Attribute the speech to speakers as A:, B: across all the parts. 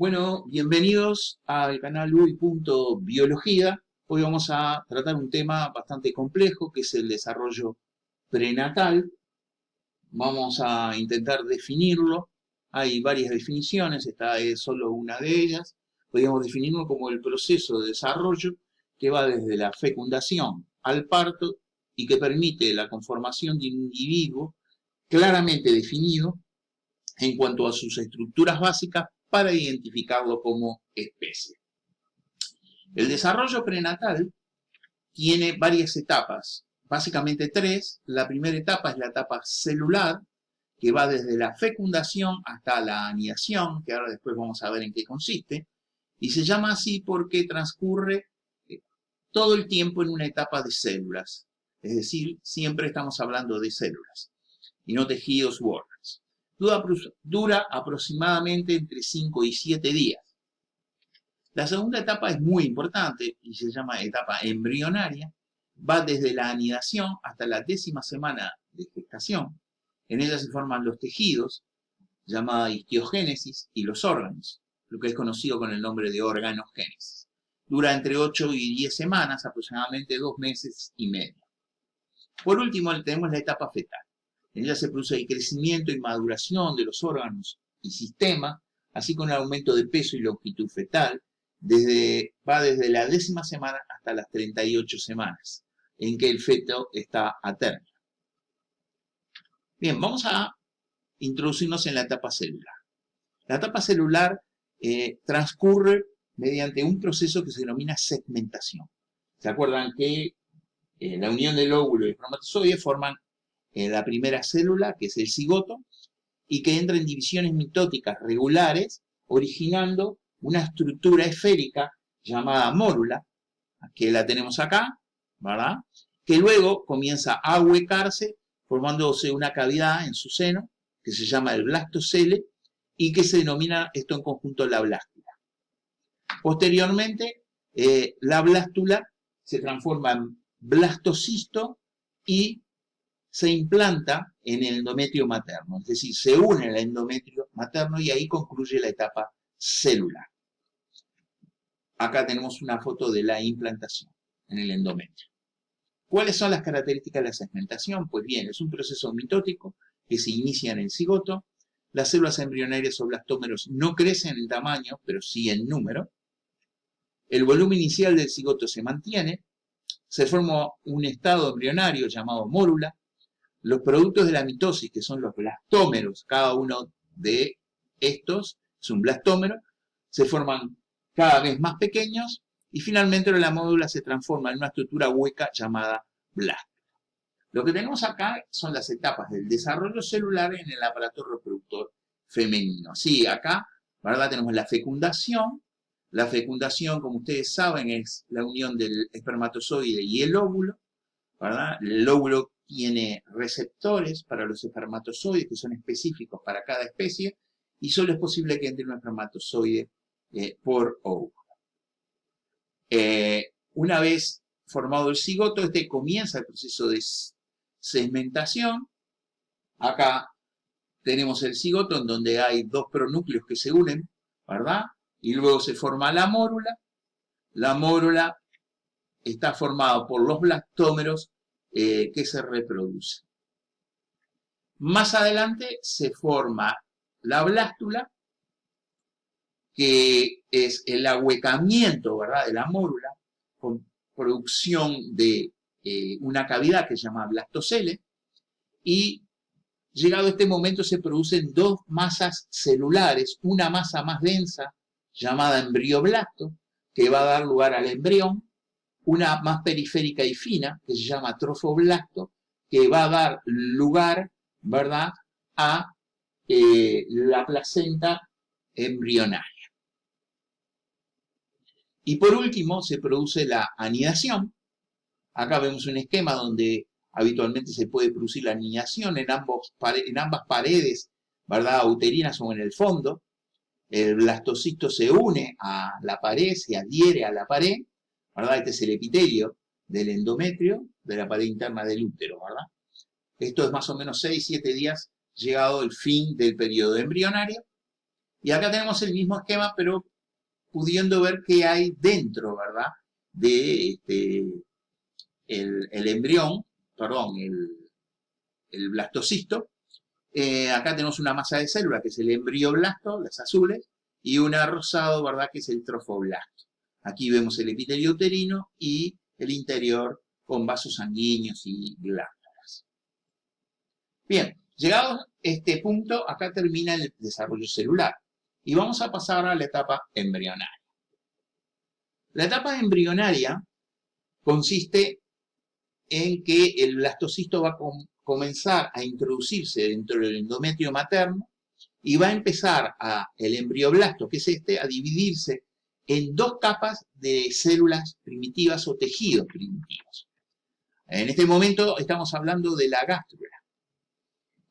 A: Bueno, bienvenidos al canal UI.Biología. Hoy vamos a tratar un tema bastante complejo que es el desarrollo prenatal. Vamos a intentar definirlo. Hay varias definiciones, esta es solo una de ellas. Podríamos definirlo como el proceso de desarrollo que va desde la fecundación al parto y que permite la conformación de un individuo claramente definido en cuanto a sus estructuras básicas para identificarlo como especie. El desarrollo prenatal tiene varias etapas, básicamente tres. La primera etapa es la etapa celular, que va desde la fecundación hasta la anidación, que ahora después vamos a ver en qué consiste, y se llama así porque transcurre todo el tiempo en una etapa de células, es decir, siempre estamos hablando de células, y no tejidos u órganos. Dura aproximadamente entre 5 y 7 días. La segunda etapa es muy importante y se llama etapa embrionaria. Va desde la anidación hasta la 10ª semana de gestación. En ella se forman los tejidos, llamada histiogénesis, y los órganos, lo que es conocido con el nombre de organogénesis. Dura entre 8 y 10 semanas, aproximadamente 2 meses y medio. Por último, tenemos la etapa fetal. En ella se produce el crecimiento y maduración de los órganos y sistemas, así como el aumento de peso y longitud fetal, va desde la 10ª semana hasta las 38 semanas, en que el feto está a término. Bien, vamos a introducirnos en la etapa celular. La etapa celular transcurre mediante un proceso que se denomina segmentación. ¿Se acuerdan que la unión del óvulo y el espermatozoide forman la primera célula, que es el cigoto, y que entra en divisiones mitóticas regulares, originando una estructura esférica llamada mórula, que la tenemos acá, ¿verdad? Que luego comienza a ahuecarse, formándose una cavidad en su seno, que se llama el blastocele, y que se denomina esto en conjunto la blástula. Posteriormente, la blástula se transforma en blastocisto y se implanta en el endometrio materno, es decir, se une al endometrio materno y ahí concluye la etapa celular. Acá tenemos una foto de la implantación en el endometrio. ¿Cuáles son las características de la segmentación? Pues bien, es un proceso mitótico que se inicia en el cigoto. Las células embrionarias o blastómeros no crecen en tamaño, pero sí en número. El volumen inicial del cigoto se mantiene. Se forma un estado embrionario llamado mórula. Los productos de la mitosis, que son los blastómeros, cada uno de estos es un blastómero, se forman cada vez más pequeños y finalmente la mórula se transforma en una estructura hueca llamada blástula. Lo que tenemos acá son las etapas del desarrollo celular en el aparato reproductor femenino. Sí, acá, ¿verdad? Tenemos la fecundación. La fecundación, como ustedes saben, es la unión del espermatozoide y el óvulo, ¿verdad? El óvulo tiene receptores para los espermatozoides que son específicos para cada especie y solo es posible que entre un espermatozoide por óvulo. Una vez formado el cigoto, este comienza el proceso de segmentación. Acá tenemos el cigoto en donde hay dos pronúcleos que se unen, ¿verdad? Y luego se forma la mórula. La mórula está formada por los blastómeros que se reproducen. Más adelante se forma la blástula, que es el ahuecamiento, ¿verdad?, de la mórula, con producción de una cavidad que se llama blastocele, y llegado este momento se producen dos masas celulares, una masa más densa llamada embrioblasto, que va a dar lugar al embrión, una más periférica y fina, que se llama trofoblasto, que va a dar lugar, ¿verdad?, a la placenta embrionaria. Y por último se produce la anidación. Acá vemos un esquema donde habitualmente se puede producir la anidación en ambas paredes, ¿verdad?, uterinas o en el fondo. El blastocisto se une a la pared, se adhiere a la pared, ¿verdad? Este es el epitelio del endometrio, de la pared interna del útero, ¿verdad? Esto es más o menos 6-7 días llegado el fin del periodo embrionario. Y acá tenemos el mismo esquema, pero pudiendo ver qué hay dentro, ¿verdad? De el embrión, perdón, el blastocisto. Acá tenemos una masa de célula, que es el embrioblasto, las azules, y una rosado, ¿verdad?, que es el trofoblasto. Aquí vemos el epitelio uterino y el interior con vasos sanguíneos y glándulas. Bien, llegado a este punto, acá termina el desarrollo celular. Y vamos a pasar a la etapa embrionaria. La etapa embrionaria consiste en que el blastocisto va a comenzar a introducirse dentro del endometrio materno y va a empezar el embrioblasto, que es a dividirse en dos capas de células primitivas o tejidos primitivos. En este momento estamos hablando de la gástrula.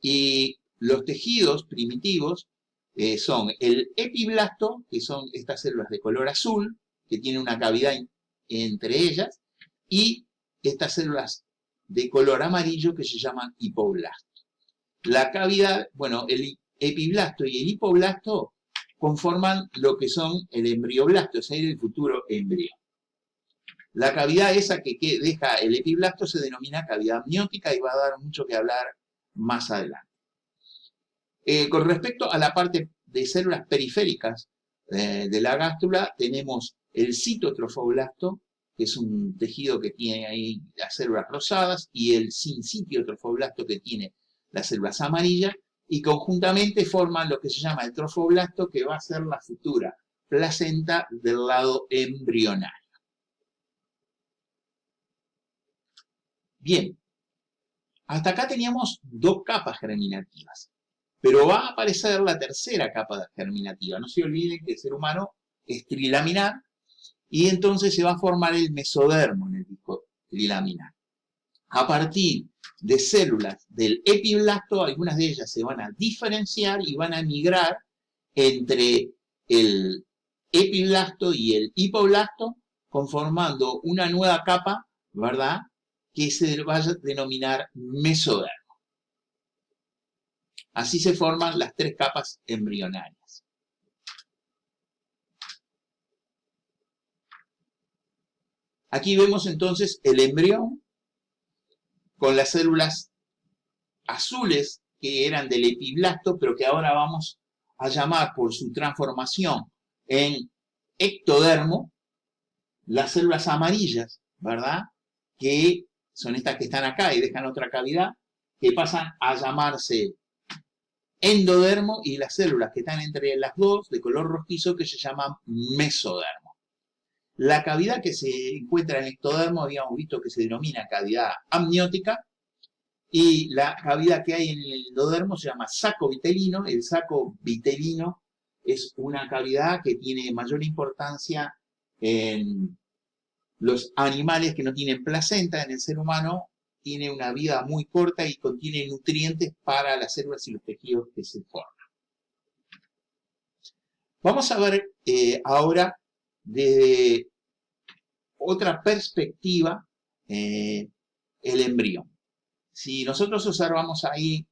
A: Y los tejidos primitivos son el epiblasto, que son estas células de color azul, que tienen una cavidad entre ellas, y estas células de color amarillo que se llaman hipoblasto. La cavidad, bueno, el epiblasto y el hipoblasto conforman lo que son el embrioblasto, es decir, el futuro embrión. La cavidad esa que deja el epiblasto se denomina cavidad amniótica y va a dar mucho que hablar más adelante. Con respecto a la parte de células periféricas de la gástrula, tenemos el citotrofoblasto, que es un tejido que tiene ahí las células rosadas, y el sincitiotrofoblasto, que tiene las células amarillas, y conjuntamente forman lo que se llama el trofoblasto, que va a ser la futura placenta del lado embrionario. Bien, hasta acá teníamos dos capas germinativas, pero va a aparecer la tercera capa germinativa. No se olviden que el ser humano es trilaminar, y entonces se va a formar el mesodermo en el disco trilaminar. A partir de células del epiblasto, algunas de ellas se van a diferenciar y van a migrar entre el epiblasto y el hipoblasto, conformando una nueva capa, ¿verdad?, que se va a denominar mesodermo. Así se forman las tres capas embrionarias. Aquí vemos entonces el embrión con las células azules que eran del epiblasto, pero que ahora vamos a llamar por su transformación en ectodermo, las células amarillas, ¿verdad?, que son estas que están acá y dejan otra cavidad, que pasan a llamarse endodermo, y las células que están entre las dos, de color rojizo, que se llaman mesodermo. La cavidad que se encuentra en el ectodermo habíamos visto que se denomina cavidad amniótica, y la cavidad que hay en el endodermo se llama saco vitelino. El saco vitelino es una cavidad que tiene mayor importancia en los animales que no tienen placenta. En el ser humano tiene una vida muy corta y contiene nutrientes para las células y los tejidos que se forman. Vamos a ver ahora desde otra perspectiva el embrión. Si nosotros observamos ahí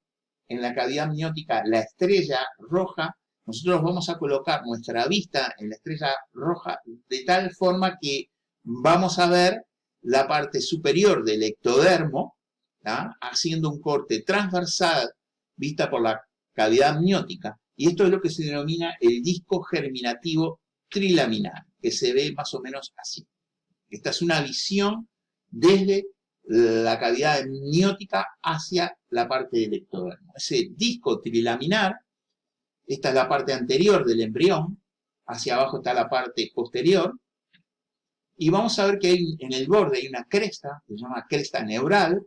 A: en la cavidad amniótica la estrella roja, nosotros vamos a colocar nuestra vista en la estrella roja de tal forma que vamos a ver la parte superior del ectodermo, ¿tá?, haciendo un corte transversal vista por la cavidad amniótica, y esto es lo que se denomina el disco germinativo trilaminar, que se ve más o menos así. Esta es una visión desde la cavidad amniótica hacia la parte del ectodermo. Ese disco trilaminar, esta es la parte anterior del embrión, hacia abajo está la parte posterior, y vamos a ver que en el borde hay una cresta, que se llama cresta neural,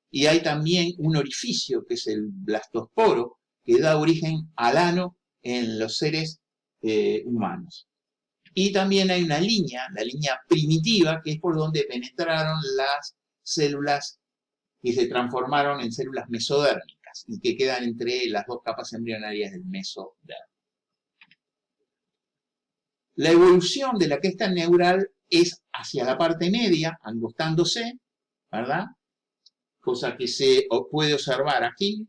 A: y hay también un orificio, que es el blastosporo, que da origen al ano en los seres humanos. Y también hay una línea, la línea primitiva, que es por donde penetraron las células que se transformaron en células mesodérmicas y que quedan entre las dos capas embrionarias del mesodermo. La evolución de la cresta neural es hacia la parte media, angostándose, ¿verdad?, cosa que se puede observar aquí,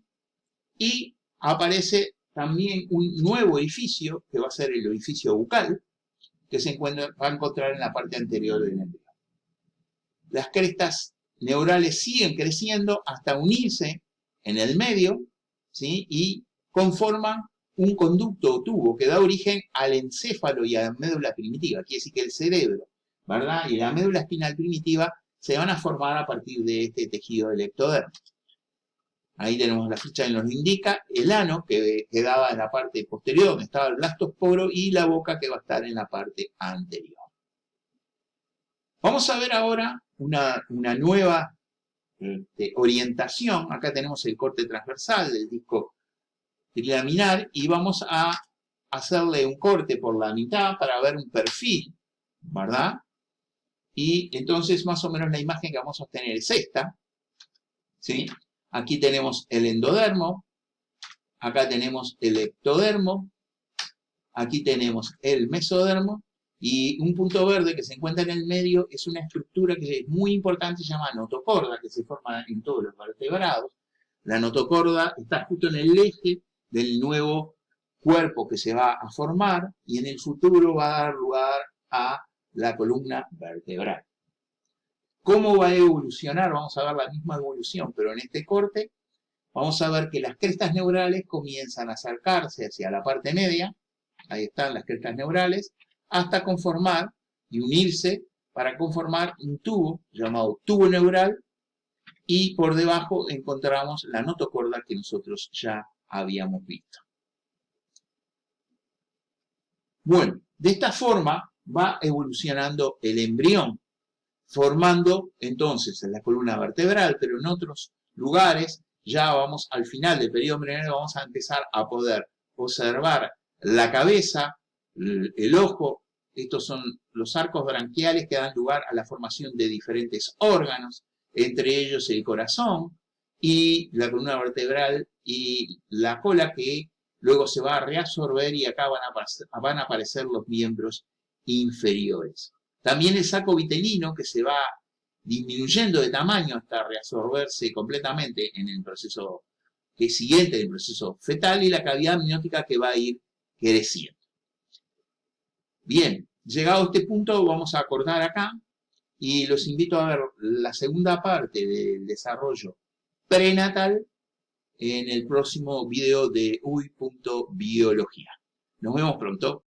A: y aparece también un nuevo orificio, que va a ser el orificio bucal, que va a encontrar en la parte anterior del embrión. Las crestas neurales siguen creciendo hasta unirse en el medio, ¿sí? Y conforman un conducto o tubo que da origen al encéfalo y a la médula primitiva. Quiere decir que el cerebro, ¿verdad? Y la médula espinal primitiva se van a formar a partir de este tejido del ectodermo. Ahí tenemos la ficha que nos indica, el ano que quedaba en la parte posterior donde estaba el blastosporo y la boca que va a estar en la parte anterior. Vamos a ver ahora una nueva orientación. Acá tenemos el corte transversal del disco trilaminar y vamos a hacerle un corte por la mitad para ver un perfil, ¿verdad? Y entonces más o menos la imagen que vamos a obtener es esta, ¿sí? Aquí tenemos el endodermo, acá tenemos el ectodermo, aquí tenemos el mesodermo y un punto verde que se encuentra en el medio es una estructura que es muy importante, se llama notocorda, que se forma en todos los vertebrados. La notocorda está justo en el eje del nuevo cuerpo que se va a formar y en el futuro va a dar lugar a la columna vertebral. ¿Cómo va a evolucionar? Vamos a ver la misma evolución, pero en este corte vamos a ver que las crestas neurales comienzan a acercarse hacia la parte media, ahí están las crestas neurales, hasta conformar y unirse para conformar un tubo llamado tubo neural y por debajo encontramos la notocorda que nosotros ya habíamos visto. Bueno, de esta forma va evolucionando el embrión, formando entonces en la columna vertebral, pero en otros lugares, ya vamos al final del periodo embrionario, vamos a empezar a poder observar la cabeza, el ojo. Estos son los arcos branquiales que dan lugar a la formación de diferentes órganos, entre ellos el corazón y la columna vertebral y la cola, que luego se va a reabsorber y acá van a aparecer los miembros inferiores. También el saco vitelino, que se va disminuyendo de tamaño hasta reabsorberse completamente en el proceso que es siguiente del proceso fetal, y la cavidad amniótica que va a ir creciendo. Bien, llegado a este punto vamos a acordar acá y los invito a ver la segunda parte del desarrollo prenatal en el próximo video de UI.biología. Nos vemos pronto.